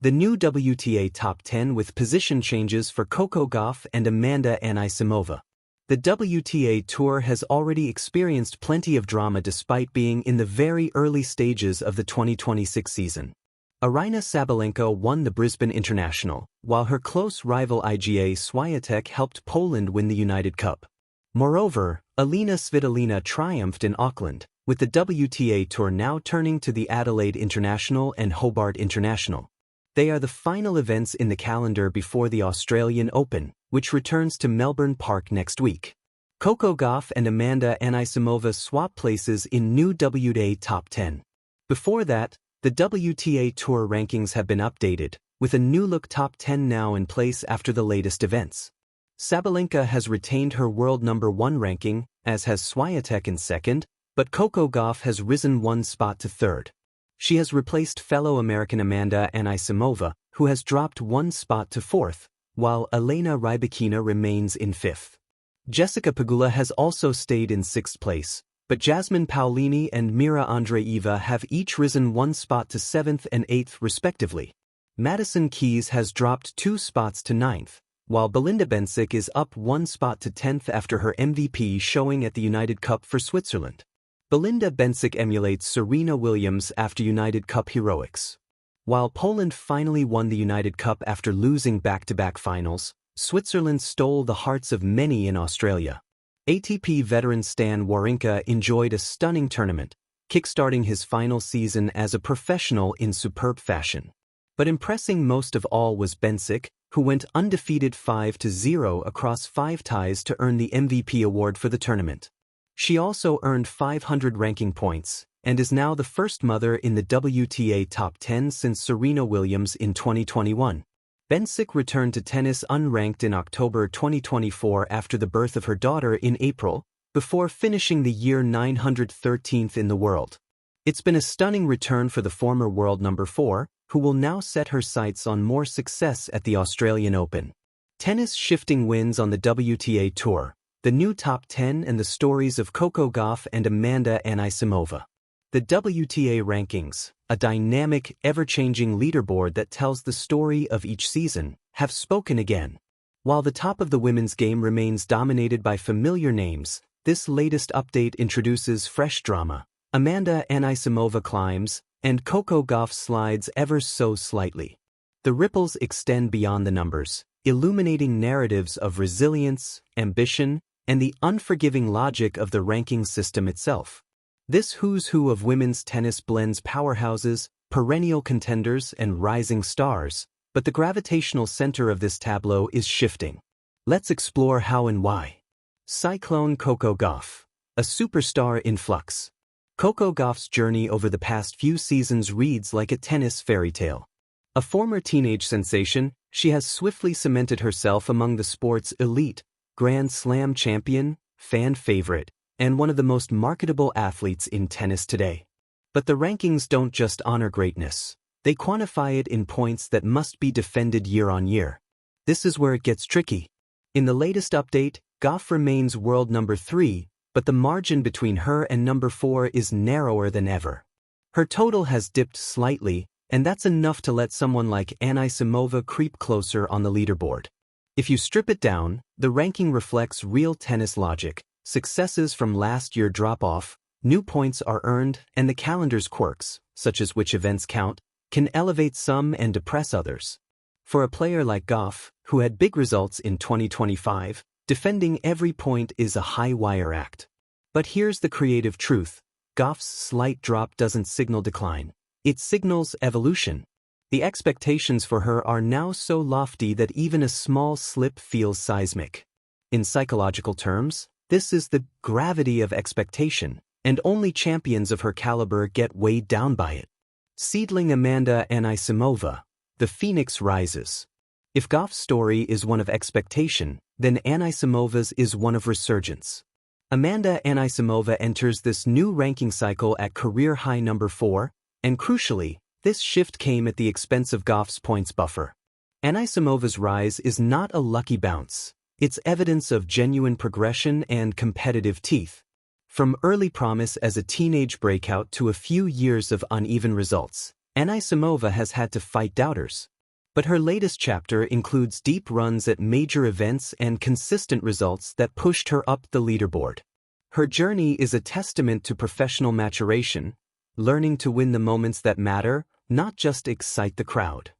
The new WTA Top 10 with position changes for Coco Gauff and Amanda Anisimova. The WTA Tour has already experienced plenty of drama despite being in the very early stages of the 2026 season. Aryna Sabalenka won the Brisbane International, while her close rival Iga Swiatek helped Poland win the United Cup. Moreover, Alina Svitolina triumphed in Auckland, with the WTA Tour now turning to the Adelaide International and Hobart International. They are the final events in the calendar before the Australian Open, which returns to Melbourne Park next week. Coco Gauff and Amanda Anisimova swap places in new WTA Top 10. Before that, the WTA Tour rankings have been updated, with a new-look Top 10 now in place after the latest events. Sabalenka has retained her world number 1 ranking, as has Swiatek in second, but Coco Gauff has risen 1 spot to third. She has replaced fellow American Amanda Anisimova, who has dropped 1 spot to fourth, while Elena Rybakina remains in fifth. Jessica Pegula has also stayed in sixth place, but Jasmine Paolini and Mira Andreeva have each risen 1 spot to seventh and eighth respectively. Madison Keys has dropped 2 spots to ninth, while Belinda Bencic is up 1 spot to 10th after her MVP showing at the United Cup for Switzerland. Belinda Bencic emulates Serena Williams after United Cup heroics. While Poland finally won the United Cup after losing back-to-back finals, Switzerland stole the hearts of many in Australia. ATP veteran Stan Wawrinka enjoyed a stunning tournament, kickstarting his final season as a professional in superb fashion. But impressing most of all was Bencic, who went undefeated 5-0 across 5 ties to earn the MVP award for the tournament. She also earned 500 ranking points, and is now the first mother in the WTA Top 10 since Serena Williams in 2021. Bencic returned to tennis unranked in October 2024 after the birth of her daughter in April, before finishing the year 913th in the world. It's been a stunning return for the former world number 4, who will now set her sights on more success at the Australian Open. Tennis shifting winds on the WTA Tour, the new Top 10 and the stories of Coco Gauff and Amanda Anisimova. The WTA rankings, a dynamic, ever-changing leaderboard that tells the story of each season, have spoken again. While the top of the women's game remains dominated by familiar names, this latest update introduces fresh drama. Amanda Anisimova climbs, and Coco Gauff slides ever so slightly. The ripples extend beyond the numbers, illuminating narratives of resilience, ambition, and the unforgiving logic of the ranking system itself. This who's who of women's tennis blends powerhouses, perennial contenders, and rising stars, but the gravitational center of this tableau is shifting. Let's explore how and why. Cyclone Coco Gauff, a superstar in flux. Coco Gauff's journey over the past few seasons reads like a tennis fairy tale. A former teenage sensation, she has swiftly cemented herself among the sport's elite, Grand Slam champion, fan favorite, and one of the most marketable athletes in tennis today. But the rankings don't just honor greatness. They quantify it in points that must be defended year on year. This is where it gets tricky. In the latest update, Gauff remains world number 3, but the margin between her and number 4 is narrower than ever. Her total has dipped slightly, and that's enough to let someone like Anisimova creep closer on the leaderboard. If you strip it down, the ranking reflects real tennis logic. Successes from last year drop off, new points are earned, and the calendar's quirks, such as which events count, can elevate some and depress others. For a player like Gauff, who had big results in 2025, defending every point is a high-wire act. But here's the creative truth. Gauff's slight drop doesn't signal decline. It signals evolution. The expectations for her are now so lofty that even a small slip feels seismic. In psychological terms, this is the gravity of expectation, and only champions of her caliber get weighed down by it. Seedling Amanda Anisimova, the phoenix rises. If Gauff's story is one of expectation, then Anisimova's is one of resurgence. Amanda Anisimova enters this new ranking cycle at career high number 4, and crucially, this shift came at the expense of Gauff's points buffer. Anisimova's rise is not a lucky bounce. It's evidence of genuine progression and competitive teeth. From early promise as a teenage breakout to a few years of uneven results, Anisimova has had to fight doubters. But her latest chapter includes deep runs at major events and consistent results that pushed her up the leaderboard. Her journey is a testament to professional maturation, learning to win the moments that matter, not just excite the crowd.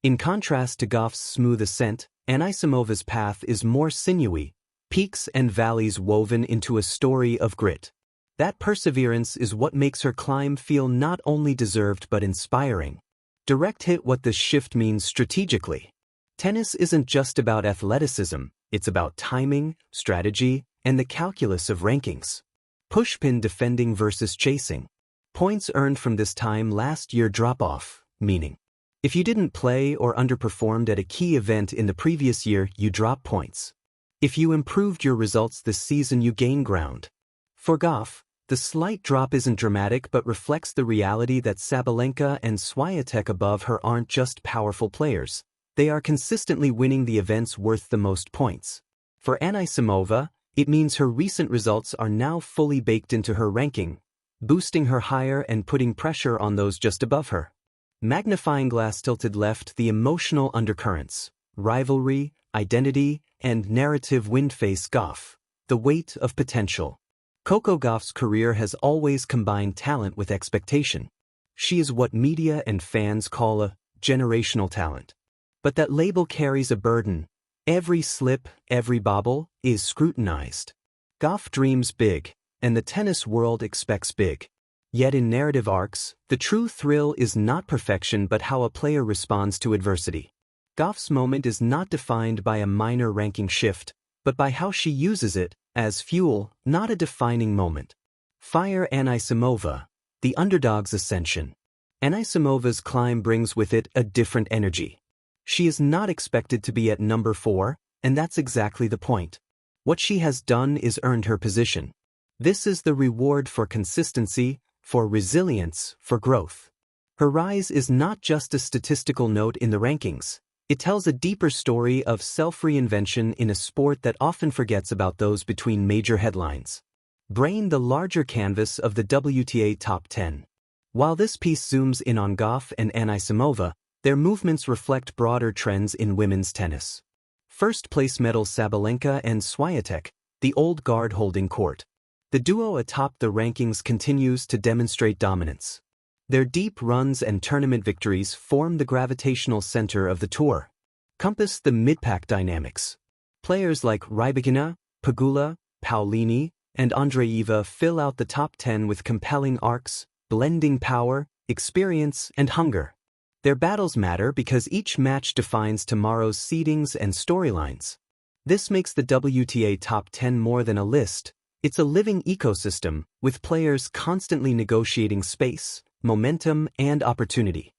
In contrast to Gauff's smooth ascent, Anisimova's path is more sinewy, peaks and valleys woven into a story of grit. That perseverance is what makes her climb feel not only deserved but inspiring. Direct hit what this shift means strategically. Tennis isn't just about athleticism, it's about timing, strategy, and the calculus of rankings. Pushpin defending versus chasing. Points earned from this time last year drop off, meaning if you didn't play or underperformed at a key event in the previous year, you drop points. If you improved your results this season, you gain ground. For Gauff, the slight drop isn't dramatic but reflects the reality that Sabalenka and Swiatek above her aren't just powerful players, they are consistently winning the events worth the most points. For Anisimova, it means her recent results are now fully baked into her ranking, boosting her higher and putting pressure on those just above her. Magnifying glass tilted left, the emotional undercurrents, rivalry, identity, and narrative wind face Gauff, the weight of potential. Coco Gauff's career has always combined talent with expectation. She is what media and fans call a generational talent. But that label carries a burden. Every slip, every bobble, is scrutinized. Gauff dreams big, and the tennis world expects big. Yet in narrative arcs, the true thrill is not perfection but how a player responds to adversity. Gauff's moment is not defined by a minor ranking shift, but by how she uses it as fuel, not a defining moment. Fire Anisimova, the underdog's ascension. Anisimova's climb brings with it a different energy. She is not expected to be at number 4, and that's exactly the point. What she has done is earned her position. This is the reward for consistency, for resilience, for growth. Her rise is not just a statistical note in the rankings. It tells a deeper story of self-reinvention in a sport that often forgets about those between major headlines. Brain the larger canvas of the WTA Top 10. While this piece zooms in on Gauff and Anisimova, their movements reflect broader trends in women's tennis. First-place medals Sabalenka and Swiatek, the old guard holding court. The duo atop the rankings continues to demonstrate dominance. Their deep runs and tournament victories form the gravitational center of the tour. Compass the mid-pack dynamics. Players like Rybakina, Pegula, Paolini, and Andreeva fill out the top 10 with compelling arcs, blending power, experience, and hunger. Their battles matter because each match defines tomorrow's seedings and storylines. This makes the WTA Top 10 more than a list. It's a living ecosystem, with players constantly negotiating space, momentum, and opportunity.